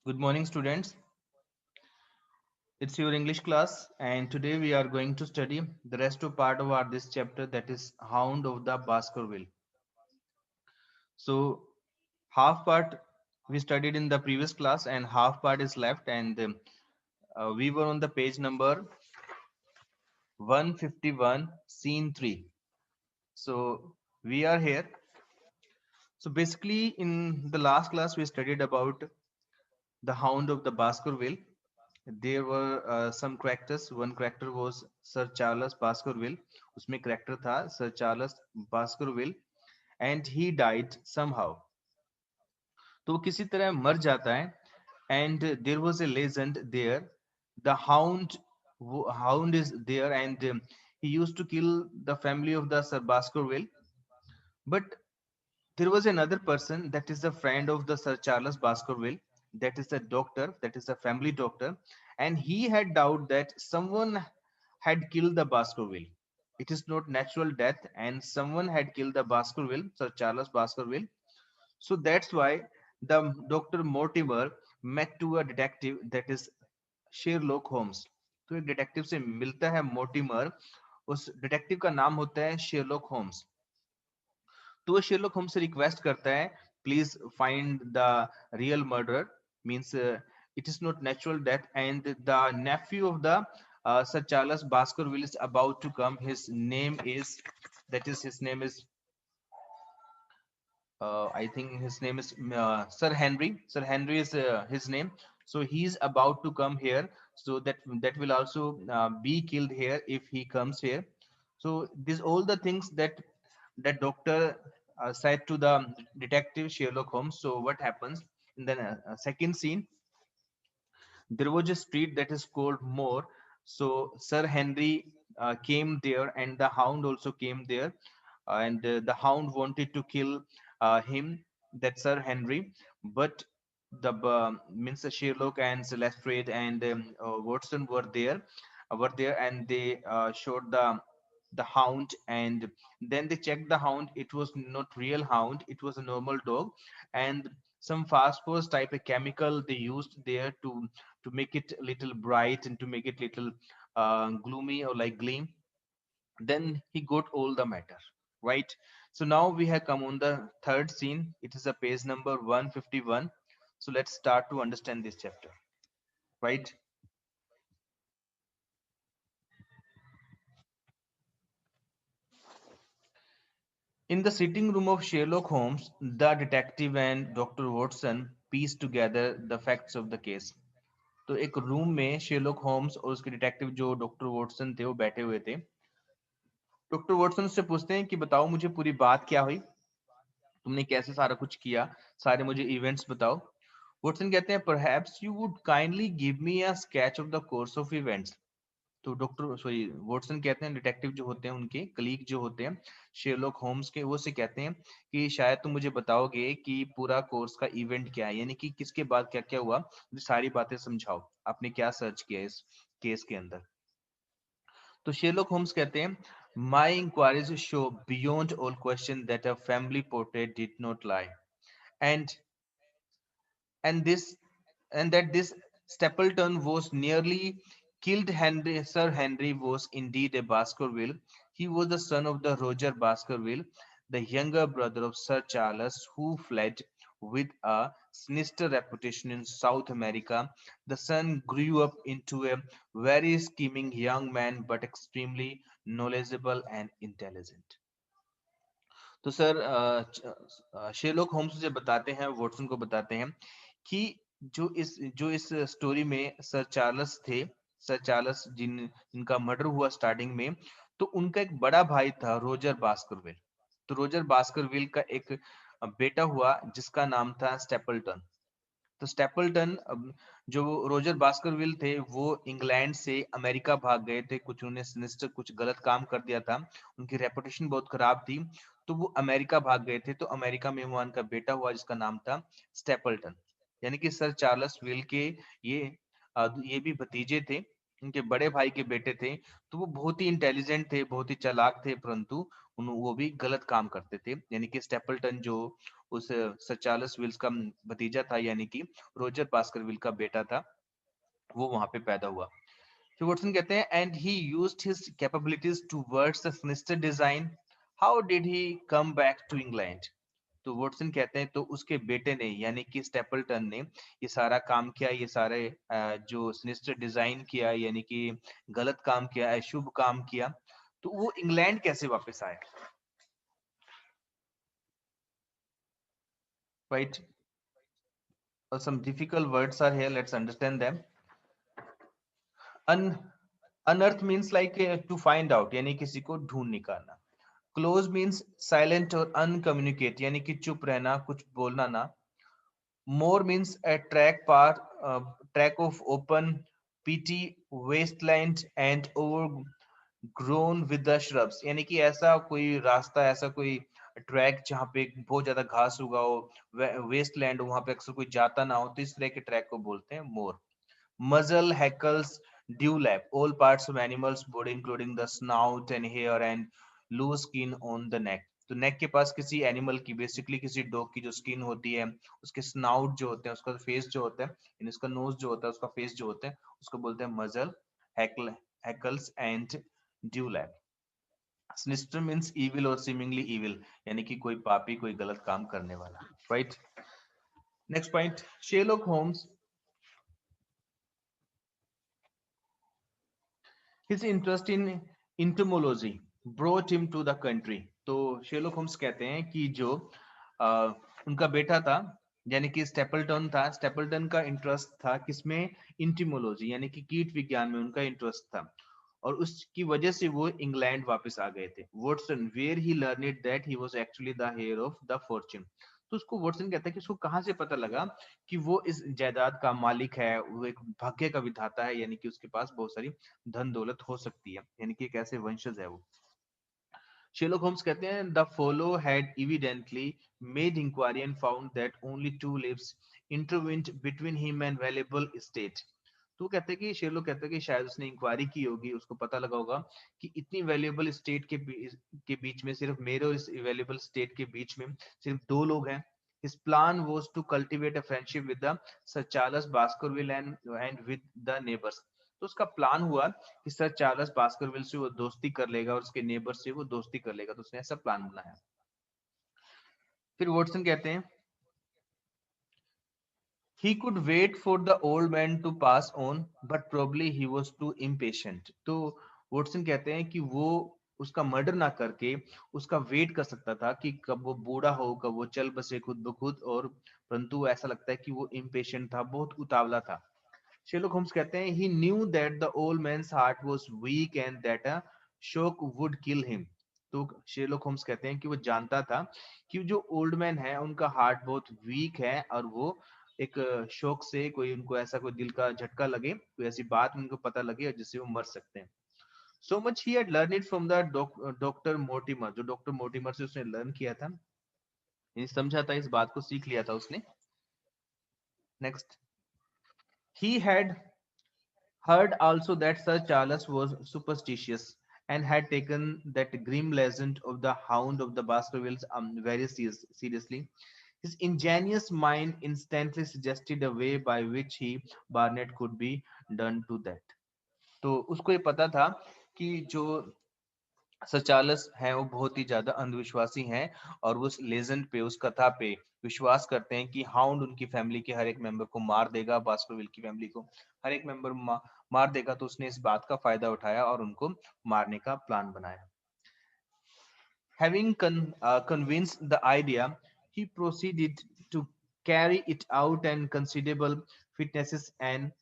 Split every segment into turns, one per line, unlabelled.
Good morning, students. It's your English class, and today we are going to study the rest of part of our this chapter, that is Hound of the Baskerville. So, half part we studied in the previous class, and half part is left, and we were on the page number 151, scene 3. So, we are here. So, basically, in the last class, we studied about the Hound of the Baskerville. There were some characters. One character was Sir Charles Baskerville. उसमें character था Sir Charles Baskerville, and he died somehow. तो वो किसी तरह मर जाता है. And there was a legend there. The hound is there, and he used to kill the family of the Sir Baskerville. But there was another person that is a friend of the Sir Charles Baskerville, that is a doctor, that is a family doctor, and he had doubt that someone had killed the Baskerville. It is not natural death, and someone had killed the Baskerville, Sir Charles Baskerville. So that's why the Dr. Mortimer met to a detective, that is Sherlock Holmes. तो एक detective से मिलता है Mortimer. उस detective का नाम होता है शेरलॉक होम्स. तो वो शेरलॉक होम्स से रिक्वेस्ट करता है, please find the real murderer. Means it is not natural death, and the Neiphiu of the Sir Charles Baskerville is about to come. His name is, I think his name is Sir Henry. Sir Henry is his name. So he's about to come here. So that will also be killed here if he comes here. So these all the things that doctor said to the detective Sherlock Holmes. So what happens in the second scene? There was a street that is called Moore. So Sir Henry came there, and the Hound also came there, and the Hound wanted to kill him, that Sir Henry, but the means Sherlock and Lestrade and Watson were there, and they showed the hound, and then they checked the hound. It was not real hound, it was a normal dog, and some phosphorus type of chemical they used there to make it a little bright and to make it little gloomy or like gleam. Then he got all the matter, right? So now we have come on the third scene. It is a page number 151. So let's start to understand this chapter, right? In the sitting room of Sherlock Holmes, the detective and Dr. Watson pieced together the facts of the case. तो एक room में Sherlock Holmes और उसके detective जो doctor Watson थे वो बैठे हुए थे. डॉक्टर वॉटसन से पूछते हैं कि बताओ मुझे पूरी बात क्या हुई, तुमने कैसे सारा कुछ किया, सारे मुझे इवेंट्स बताओ. वॉटसन कहते हैं, perhaps you would kindly give me a sketch of the course of events. तो डॉक्टर सॉरी वॉटसन कहते हैं, डिटेक्टिव जो होते हैं उनके कलीग जो होते हैं शेरलॉक होम्स के, वो से कहते हैं कि शायद तुम मुझे बताओगे कि पूरा कोर्स का इवेंट क्या है, यानी कि किसके बाद क्या क्या हुआ, मुझे सारी बातें समझाओ, आपने क्या सर्च किया इस केस के अंदर. तो शेरलॉक होम्स कहते हैं, my inquiries show beyond all question that a family portrait did not lie, and and this and that this Stapleton was nearly killed. Sir Henry was indeed a Baskerville. He was the son of the Roger Baskerville, the younger brother of Sir Charles, who fled with a sinister reputation in South America. The son grew up into a very scheming young man, but extremely knowledgeable and intelligent. तो sir Sherlock Holmes से बताते हैं, Watson को बताते हैं कि जो इस स्टोरी में सर चार्ल्स थे, सर चार्ल्स जिनका मर्डर हुआ स्टार्टिंग में, तो उनका एक बड़ा भाई था रोजर बास्करविल. तो रोजर बास्करविल का एक बेटा हुआ जिसका नाम था स्टेपल्टन. तो स्टेपल्टन जो रोजर बास्करविल थे वो इंग्लैंड से अमेरिका भाग गए थे. कुछ उन्होंने सिनिस्टर कुछ गलत काम कर दिया था, उनकी रेपुटेशन बहुत खराब थी, तो वो अमेरिका भाग गए थे. तो अमेरिका में वहां उनका बेटा हुआ जिसका नाम था स्टेपल्टन. यानी कि सर चार्ल्स विल के ये ये भी भतीजे थे, उनके बड़े भाई के बेटे थे. तो वो बहुत ही इंटेलिजेंट थे, बहुत ही चालाक थे, परंतु वो भी गलत काम करते थे, यानी कि स्टेपल्टन जो उस सर चार्ल्स विल्स का भतीजा था, यानी कि रोजर बास्करविल का बेटा था, वो वहां पे पैदा हुआ। फिर वॉटसन कहते हैं and he used his capabilities towards the sinister design, how did he come back to England. तो वॉटसन कहते हैं तो उसके बेटे ने यानी कि स्टेपल्टन ने ये सारा काम किया, ये सारे जो सिनिस्टर डिजाइन किया, यानी कि गलत काम किया, अशुभ काम किया, तो वो इंग्लैंड कैसे वापस आए, right? Some difficult words are here, let's understand them. Un Unearth means like to find out, यानी किसी को ढूंढ निकालना। Close means silent और uncommunicate, यानी कि चुप रहना, कुछ बोलना ना। More means a track of open, peaty wasteland and overgrown with the shrubs, यानी कि ऐसा कोई रास्ता, ऐसा कोई ट्रैक जहाँ पे बहुत ज्यादा घास उगा हो, वेस्टलैंड वहां पे अक्सर कोई जाता ना हो, तो इस तरह के ट्रैक को बोलते हैं मोर। Muzzle, hackles, dewlap, all parts of animal's body including the snout and hair and loose skin on the neck. तो नेक के पास किसी एनिमल की, बेसिकली किसी डॉग की जो स्किन होती है, उसके स्नाउट जो होते हैं, उसका फेस जो होता है, इन उसका नोज जो होता है, उसका फेस जो होता है, उसको बोलते हैं muzzle, hackles and dewlap. Sinister means evil और सीमिंगली इविल, यानी कि कोई पापी, कोई गलत काम करने वाला, right? Next point, Sherlock Holmes, His interest in entomology brought him to the country. तो शेरलॉक होम्स कहते हैं कि जो उनका बेटा था, यानी कि स्टेपल्टन था, स्टेपल्टन का इंटरेस्ट था किसमें? इंटिमोलॉजी, यानी कि कीट विज्ञान में उनका इंटरेस्ट था, और उसकी वजह से वो इंग्लैंड वापस आ गए थे। Watson where he learned that he was actually the heir of the fortune. तो उसको वॉटसन कहता है कि उसको कहाँ से पता लगा कि वो इस जायदाद का मालिक है, वो एक भाग्य का विधाता है, यानी कि उसके पास बहुत सारी धन दौलत हो सकती है, यानी कि एक ऐसे वंशज है वो। शेरलॉक होम्स कहते हैं the follow had evidently made inquiry and found that only two lives intervened between him and valuable estate. तो कहते हैं कि शेरलॉक कहते हैं कि शायद उसने इंक्वायरी की होगी, उसको पता लगा होगा कि इतनी वैल्यूएबल स्टेट के बीच में, सिर्फ मेरे और इस वैल्यूएबल स्टेट के बीच में सिर्फ दो लोग हैं। His plan was to cultivate a friendship with the Sir Charles Baskerville and with the neighbors. तो उसका प्लान हुआ कि सर चार्ल्स बास्करविल से वो दोस्ती कर लेगा और उसके नेबर से वो दोस्ती कर लेगा, तो उसने ऐसा प्लान बनाया। फिर वॉटसन कहते हैं he could wait for the old man to pass on but probably he was too impatient. तो वॉटसन कहते हैं कि वो उसका मर्डर ना करके उसका वेट कर सकता था कि कब वो बूढ़ा हो, कब वो चल बसे खुद ब खुद, और परंतु ऐसा लगता है कि वो इम्पेशेंट था, बहुत उतावला था। शेरलॉक होम्स कहते हैं he knew that the old man's heart was weak and that a shock would kill him. तो शेरलॉक होम्स कहते हैं कि वो जानता था कि जो ओल्ड मैन है उनका हार्ट बहुत वीक है, और वो एक शौक से, कोई उनको ऐसा कोई दिल का झटका लगे, कोई ऐसी बात उनको पता लगे और जिससे वो मर सकते हैं। So much he had learn it from the doctor Mortimer, जो डॉक्टर मोर्टिमर से उसने लर्न किया था, ये समझा था, इस बात को सीख लिया था उसने। Next, he had heard also that Sir Charles was superstitious and had taken that grim legend of the Hound of the Baskervilles very seriously. His ingenious mind instantly suggested a way by which he, Barnett, could be done to that. तो उसको ये पता था कि जो sir Charles हैं वो बहुत ही ज्यादा अंधविश्वासी हैं, और वो उस लेजेंड पे, उस कथा पे विश्वास करते हैं कि हाउंड उनकी फैमिली के हर एक मेंबर को मार देगा, बास्करविल की फैमिली को हर एक मेंबर मार देगा। तो उसने इस बात का फायदा उठाया और उनको मारने का प्लान बनाया। Convinced the idea, he proceeded to carry it out, and considerable fitnesses and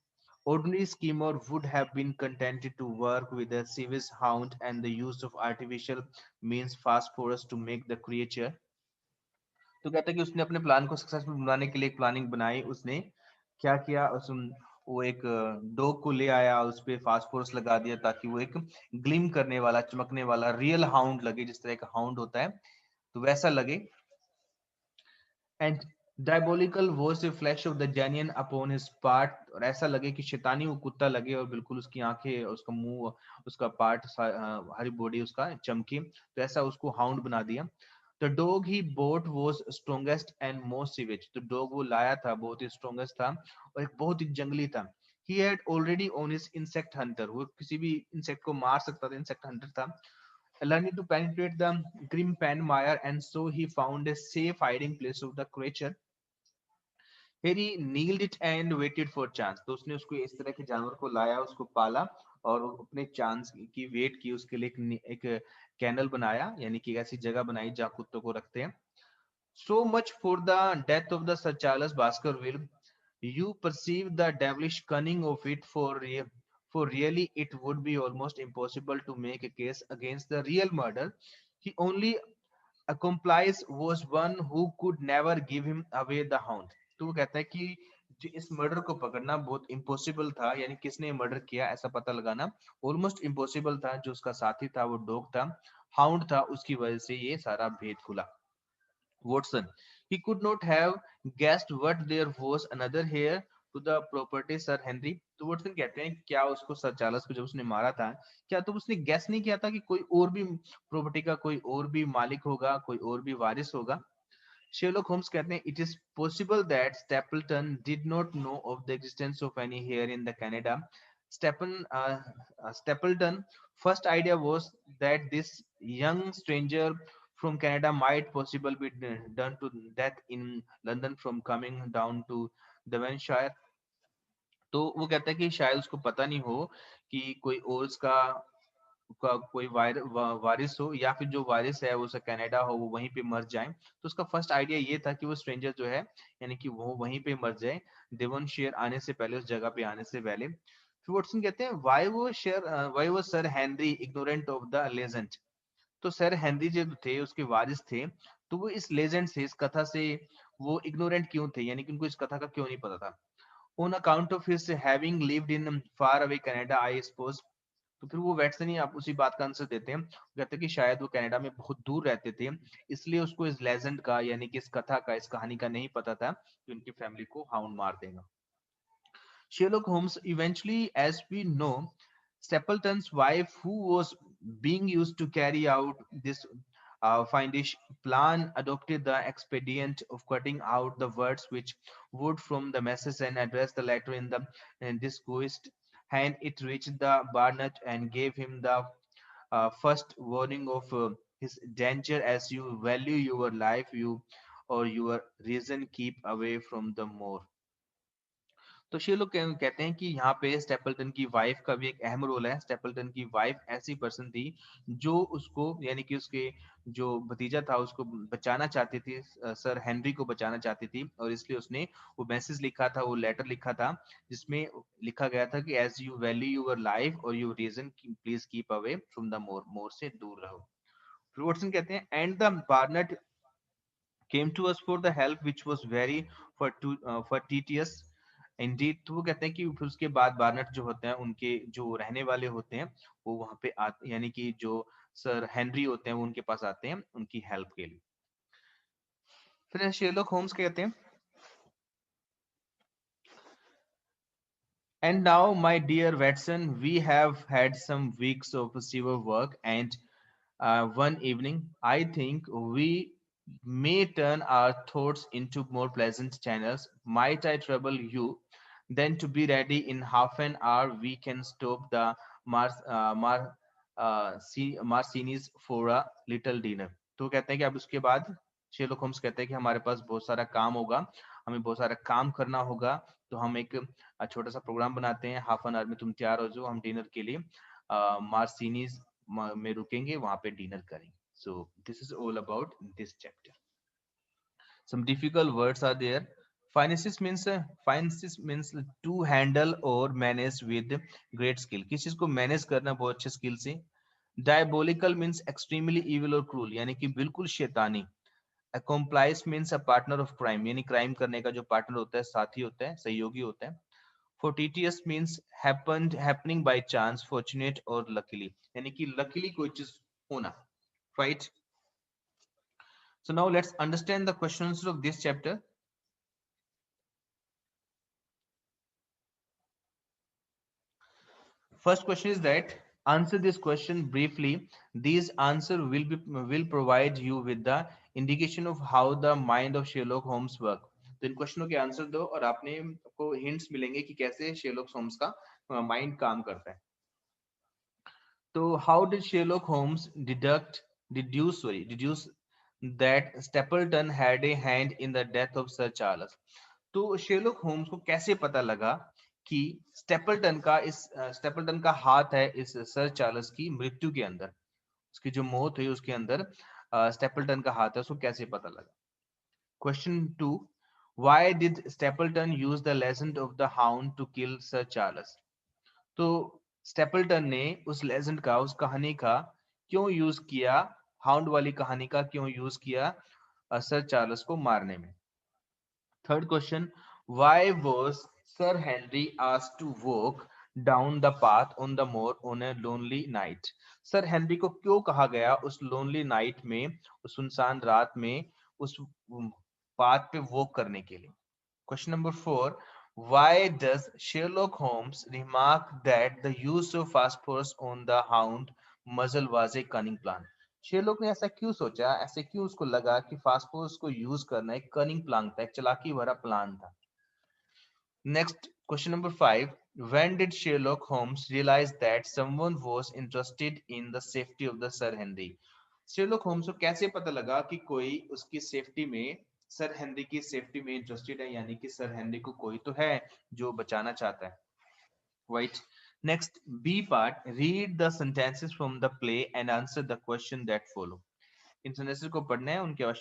ordinary schemer would have been contented to work with a Swiss hound and the use of artificial means phosphorus to make the creature. तो कहता है कि उसने अपने plan को successful बनाने के लिए एक प्लानिंग बनाई। उसने क्या किया, वो एक डॉग को ले आया, उस पे फास्फोरस लगा दिया ताकि वो एक ग्लिम करने वाला, चमकने वाला रियल हाउंड लगे, जिस तरह का हाउंड होता है तो वैसा लगे। एंड डायबोलिकल वो से flash of the genuine upon his part, और ऐसा लगे कि शैतानी वो कुत्ता लगे और बिल्कुल उसकी आंखें, उसका मुंह, उसका पार्ट, हरी बॉडी उसका चमके, तो ऐसा उसको हाउंड बना दिया। The dog he bought was strongest and most savage, तो डॉग वो लाया था बहुत ही स्ट्रोंगेस्ट था और एक बहुत ही जंगली था। He had already own his insect Hunter, वो किसी भी इंसेक्ट को मार सकता था, इंसेक्ट हंटर था। Learning to penetrate the grim pan mire, and so he found a safe hiding place of the creature. Here he kneeled it and waited for chance. तो उसने उसको इस तरह के जानवर को लाया, उसको पाला और अपने चांस की वेट की, उसके लिए एक कैनल बनाया, यानी कि ऐसी जगह बनाई जहाँ कुत्तों को रखते हैं। So much for the death of the Sir Charles Baskerville. You perceive the devilish cunning of it, for really it would be almost impossible to make a case against the real murder. He only accomplice was one who could never give him away the hound. तो वो कहता है कि जो इस murder को पकड़ना बहुत इम्पॉसिबल था, यानी किसने मर्डर किया ऐसा पता लगाना ऑलमोस्ट इम्पॉसिबल था। जो उसका साथी था वो डॉग था, हाउंड था, उसकी वजह से ये सारा भेद खुला। Watson. He could not have guessed what there was another heir to the property, Sir Henry. तो वॉटसन कहते हैं क्या उसको सर चार्ल्स को जब उसने मारा था, क्या तो उसने गैस नहीं किया था कि कोई और भी प्रॉपर्टी का कोई और भी मालिक होगा, कोई और भी वारिस होगा। Sherlock Holmes कहते हैं it is possible that Stapleton did not know of the existence of any here in the Canada. Stapleton first idea was that this young stranger from Canada might possibly be done to death in London from coming down to Devonshire. तो वो कहता है कि शायद उसको पता नहीं हो कि कोई और उसका का कोई वारिस हो, या फिर जो वारिस है वो कनाडा हो, वो वहीं पे मर जाए। तो उसका फर्स्ट आइडिया ये था कि वो स्ट्रेंजर जो है, यानी कि वो वहीं पे मर जाए, देवनशियर आने से पहले, उस जगह पे आने से पहले। फिर वॉटसन कहते हैं वाई वो sir Henry ignorant of the legend. तो सर हेनरी जो थे उसके वारिस थे, तो वो इस लेजेंड से, इस कथा से वो इग्नोरेंट क्यों थे, यानी कि उनको इस कथा का क्यों नहीं पता था। On account of his having lived in far away Canada I suppose. तो फिर वो वैटसन ही आप उसी बात का आंसर देते हैं, कहते हैं कि शायद वो कनाडा में बहुत दूर रहते थे, इसलिए उसको इस लेजेंड का, यानी कि इस कथा का, इस कहानी का नहीं पता था कि उनकी फैमिली को हाउंड मार देगा। Sherlock Holmes eventually, as we know, Stapleton's wife, who was being used to carry out this fiendish plan, adopted the expedient of cutting out the words which would from the message and address the letter in the disguised hand. It reached the baronet and gave him the first warning of his danger. As you value your life, you or your reason, keep away from the more. तो ये लोग कहते हैं कि यहाँ पे स्टेपल्टन की wife का भी एक अहम रोल है। स्टेपल्टन की वाइफ ऐसी पर्सन थी जो उसको, यानी कि उसके जो भतीजा था उसको बचाना चाहती थी, सर हेनरी को बचाना चाहती थी, और इसलिए उसने वो मैसेज लिखा था, वो लेटर लिखा था, जिसमें लिखा गया था कि as you value your life और your reason, please keep away from the moor, moor से दूर रहो। फिर वॉटसन कहते हैं and the baronet came to us for the help which was very fortuitous indeed। तो वो कहते हैं कि फिर उसके बाद बार्नेट जो होते हैं, उनके जो रहने वाले होते हैं, वो वहां पे आते, यानी कि जो सर हेनरी होते हैं वो उनके पास आते हैं उनकी हेल्प के लिए। फिर शेरलॉक होम्स कहते हैं And now, my dear Watson, we have had some weeks of severe work, and one evening, I think we may turn our thoughts into more pleasant channels. Might I trouble you? Then, to be ready in half an hour, we can stop the Marcinis for a little dinner. तो कहते हैं कि अब उसके बाद Sherlock Holmes कहते हैं कि हमारे पास बहुत सारा काम होगा, हमें बहुत सारा काम करना होगा, तो हम एक छोटा सा प्रोग्राम बनाते हैं, हाफ एन आवर में तुम तैयार हो जाओ, हम डिनर के लिए मार्सिनीज में रुकेंगे, वहां पे डिनर करेंगे। So this is all about this chapter. Some difficult words are there. Finances means to handle or manage with great skill, किसी चीज को मैनेज करना बहुत अच्छे स्किल से। Diabolical means extremely evil or cruel, यानी कि बिल्कुल शैतानी। Accomplice means a partner of crime, यानी क्राइम करने का जो पार्टनर होता है, साथी होता है, सहयोगी होता है। Fortuitous means happening by chance, fortunate or luckily, यानी कि luckily कोई चीज होना, right? So now let's understand the questions of this chapter. First question is that answer this question briefly. These answer will provide you with the indication of how the mind of Sherlock Holmes work. तो इन क्वेश्चनों के answer दो और आपने आपको hints मिलेंगे कि कैसे Sherlock Holmes का माइंड काम करता है. तो how did Sherlock Holmes deduce that Stapleton had a hand in the death of Sir Charles? तो शेरलॉक होम्स को कैसे पता लगा कि स्टेपल्टन का हाथ है इस सर चार्ल्स की मृत्यु के अंदर, उसकी जो मौत हुई उसके अंदर स्टेपल्टन का हाथ है, उसको कैसे पता लगा? Question 2, why did Stapleton use the legend of the hound to kill sir Charles? तो स्टेपल्टन ने उस लेजेंड का, उस कहानी का क्यों यूज किया, हाउंड वाली कहानी का क्यों यूज किया सर चार्ल्स को मारने में? Third question, why was Sir Henry asked to walk down the path on the moor on a lonely night? Sir Henry को क्यों कहा गया उस लोनली नाइट में, उस सुनसान रात में उस पाथ पे वॉक करने के लिए? Question number 4, why does Sherlock Holmes remark that the use of phosphorus on the hound muzzle was a cunning plan? Sherlock ने ऐसा क्यों सोचा, ऐसे क्यों उसको लगा कि फास्फोरस को यूज करना एक कनिंग प्लान था, एक चालाकी भरा प्लान था? Next question number 5, when did Sherlock Holmes realize that someone was interested in the safety of the Sir Henry? Sherlock Holmes को कैसे पता लगा कि कोई उसकी सेफ्टी में, सर हेनरी की सेफ्टी में इंटरेस्टेड है, यानी कि सर हेनरी को कोई तो है जो बचाना चाहता है, right? Next B part, read the sentences from the play and answer the question that follow. इन सेंटेंसेस को पढ़ना है, उनके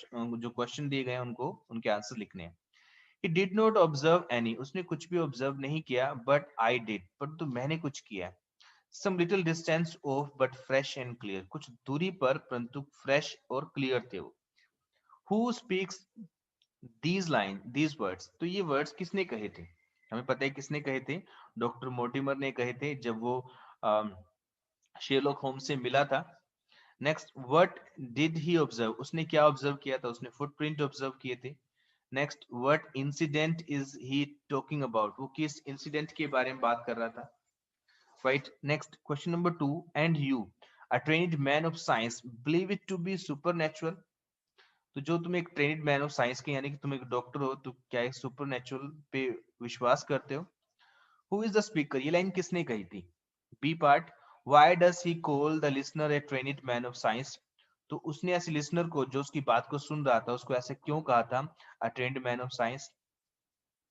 जो क्वेश्चन दिए गए हैं उनको उनके आंसर लिखने हैं. He did not observe any, उसने कुछ भी ऑब्जर्व नहीं किया, but I did, परंतु मैंने कुछ किया. Some little distance off but fresh and clear, कुछ दूरी पर परंतु फ्रेश और क्लियर थे वो. Who speaks these words? तो ये वर्ड्स किसने कहे थे? हमें पता है किसने कहे थे. डॉक्टर मोर्टिमर ने कहे थे जब वो शेरलॉक होम्स से मिला था. Next, what did he observe? उसने क्या ऑब्जर्व किया था? उसने फुटप्रिंट ऑब्जर्व किए थे. Next, what incident is he talking about? वो किस इंसिडेंट के बारे में बात कर रहा था, right? Next question number 2, and you a trained man of science believe it to be supernatural? तो जो तुम एक ट्रेन्ड मैन ऑफ साइंस के, यानी कि तुम एक डॉक्टर हो, तो क्या एक सुपरनैचुरल पे विश्वास करते हो? Who is the speaker? ये लाइन किसने कही थी? B part, why does he call the listener a trained man of science? तो उसने ऐसे लिसनर को, जो उसकी बात को सुन रहा था, उसको ऐसे क्यों कहा था a trained man of science?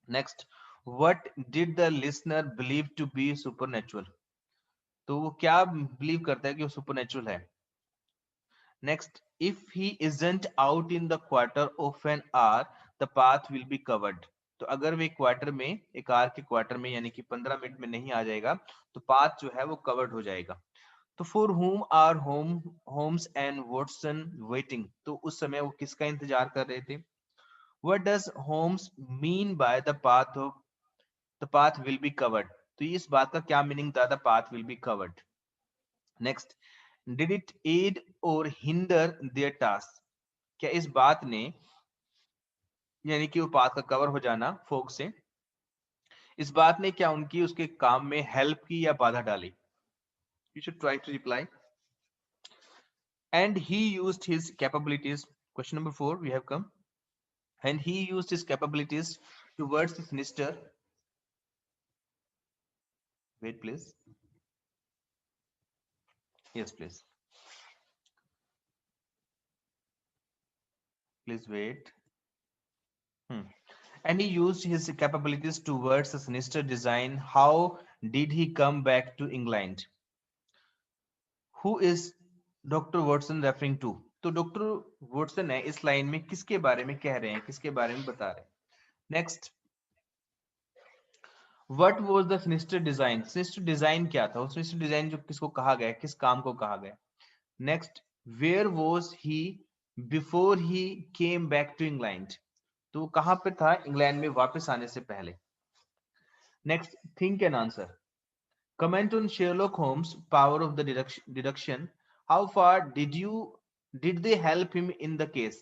Next, what did the listener believe to be supernatural? तो वो क्या बिलीव करता है कि वो सुपरनैचुरल है? Next, if he isn't out in the quarter of an hour the path will be covered. तो अगर वे क्वार्टर में, एक आवर के क्वार्टर में, यानी कि 15 मिनट में नहीं आ जाएगा, तो पाथ जो है वो कवर्ड हो जाएगा. तो for whom are Holmes and Watson waiting? तो उस समय वो किसका इंतजार कर रहे थे? What does Holmes mean by the path will be covered? तो इस बात का क्या मीनिंग था, the path will be covered? Next, did it aid or hinder their task? क्या इस बात ने, यानी कि वो पाथ का कवर हो जाना फोग से, इस बात ने क्या उनकी, उसके काम में हेल्प की या बाधा डाली? You should try to reply. And he used his capabilities. Question number 4, we have come. And he used his capabilities towards the sinister. Wait, please. Yes, please. Please wait. And he used his capabilities towards a sinister design. How did he come back to England? Who is Dr. Watson referring to? तो doctor Watson है इस line में किसके बारे में कह रहे हैं, किसके बारे में बता रहे हैं? Next, what was the sinister design? Sinister design क्या था? उस सिनिस्टर डिजाइन जो किसको कहा गया, किस काम को कहा गया? Next, where was he before he came back to England? तो कहां पे था इंग्लैंड में वापस आने से पहले? Next, think and answer. Comment on Sherlock Holmes' power of the deduction. How far did they help him in the case?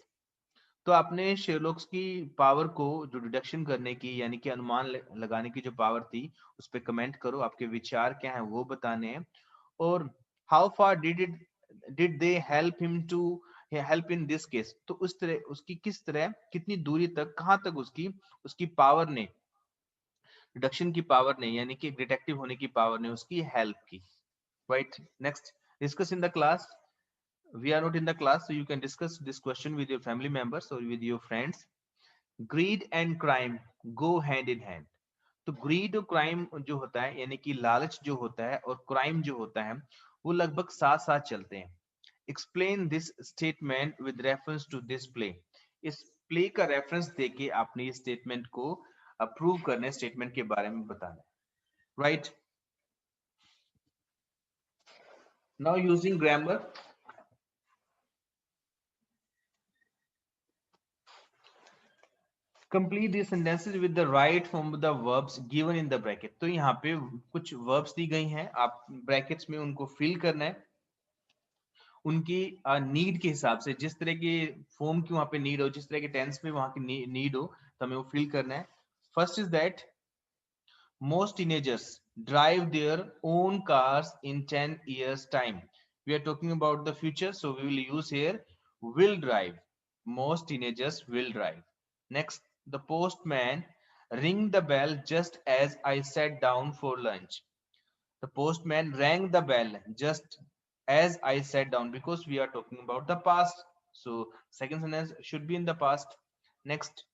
तो आपने शेरलॉक्स की पावर को, जो डिडक्शन करने की यानी कि अनुमान लगाने की जो पावर थी, उस पर कमेंट करो, आपके विचार क्या हैं वो बताने हैं। और how far did they help him to help in this case, तो उस तरह उसकी किस तरह, कितनी दूरी तक, कहां तक उसकी उसकी पावर ने, डिडक्शन की पावर ने यानी कि डिटेक्टिव होने की पावर ने उसकी हेल्प की। Right, next, discuss in the class. We are not in the class, so you can discuss this question with your family members or with your friends. Greed and crime go hand in hand. तो grid और crime जो होता है यानी कि लालच जो होता है और क्राइम जो होता है वो लगभग साथ साथ चलते हैं। Explain this statement with reference to this play. इस प्ले का रेफरेंस देके आपने इस स्टेटमेंट को अप्रूव करने, स्टेटमेंट के बारे में बताना। Right, now using grammar, complete the sentences with the right form of the verbs given in the bracket. तो यहाँ पे कुछ वर्ब्स दी गई हैं, आप ब्रैकेट्स में उनको फिल करना है उनकी नीड के हिसाब से, जिस तरह की फॉर्म की वहां पे नीड हो, जिस तरह के टेंस में वहां की नीड हो, तो हमें वो फिल करना है। First is that most teenagers drive their own cars in 10 years time. We are talking about the future, so we will use here will drive. Most teenagers will drive. Next, the postman ring the bell just as I sat down for lunch. The postman rang the bell just as I sat down, because we are talking about the past, so second sentence should be in the past. Next,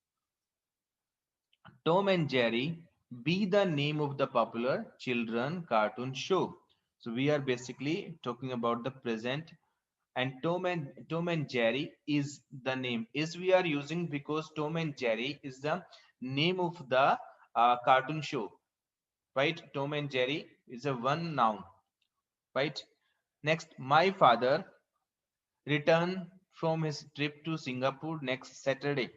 Tom and Jerry be the name of the popular children cartoon show. So we are basically talking about the present, and Tom and Jerry is the name. Is we are using because Tom and Jerry is the name of the cartoon show, right? Tom and Jerry is a one noun, right? Next, my father return from his trip to Singapore next Saturday.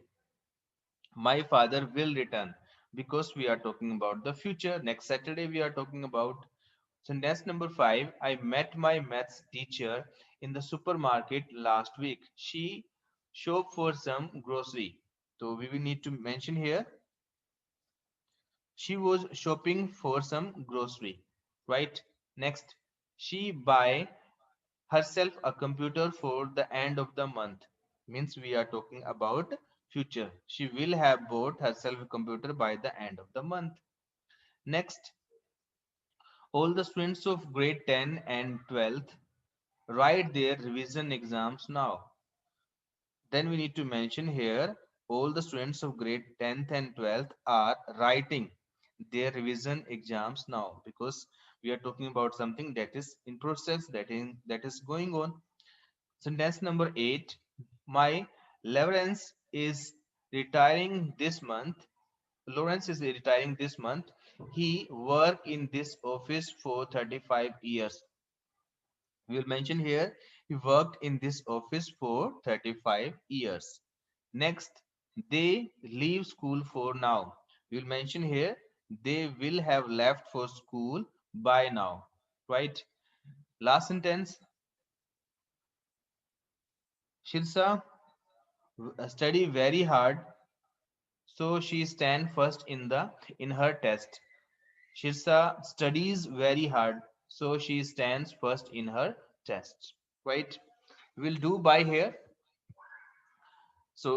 My father will return, because we are talking about the future. Next Saturday we are talking about. Sentence number 5, I met my maths teacher in the supermarket last week. She shopped for some grocery. So we will need to mention here she was shopping for some grocery, right? Next, she buy herself a computer for the end of the month, means we are talking about future. She will have bought herself a computer by the end of the month. Next, all the students of grade 10 and 12th write their revision exams now. Then we need to mention here all the students of grade 10th and 12th are writing their revision exams now, because we are talking about something that is in process, that is going on. Sentence number 8, my Lawrence is retiring this month. Lawrence is retiring this month. He worked in this office for 35 years. We will mention here he worked in this office for 35 years. Next, they leave school for now. We will mention here they will have left for school by now. Right? Last sentence, Shirsa study very hard, so she stand first in her test. Shirsa studies very hard, so she stands first in her test. Right? We'll do by here. So